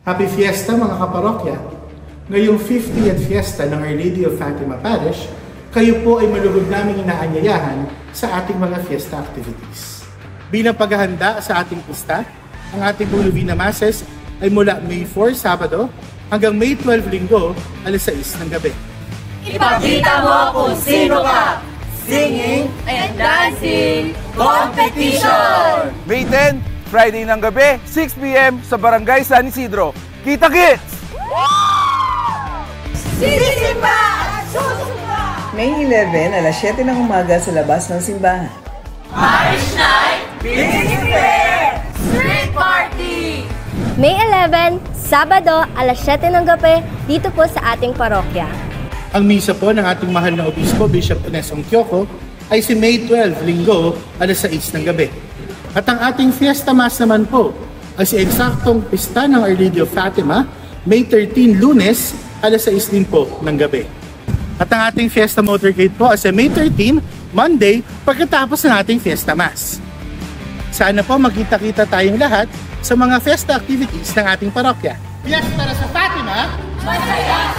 Happy Fiesta mga kaparokya! Ngayong 50th Fiesta ng Our Lady of Fatima Parish, kayo po ay malugod naming inaanyayahan sa ating mga fiesta activities. Bilang paghahanda sa ating pista, ang ating Novena Masses ay mula May 4, Sabado, hanggang May 12, Linggo, alas 6 ng gabi. Ipakita mo kung sino ka! Singing and Dancing Competition! May 10, Friday ng gabi, 6 p.m. sa Barangay San Isidro. Kita-kits! Sisimba at susumba! May 11, alas 7 ng umaga sa labas ng simbahan. Parish Night, Beauty Fair, Street Party! May 11, Sabado, alas 7 ng gabi, dito po sa ating parokya. Ang misa po ng ating mahal na obispo, Bishop Onesong Kyoko, ay si May 12, Linggo, alas 6 ng gabi. At ang ating Fiesta Mass naman po ay si eksaktong pista ng Our Lady of Fatima, May 13, Lunes, alas 6 din po ng gabi. At ang ating Fiesta Motorcade po ay si May 13, Monday, pagkatapos ng ating Fiesta Mass. Sana po magkita-kita tayong lahat sa mga fiesta activities ng ating parokya. Fiesta sa Fatima! Masaya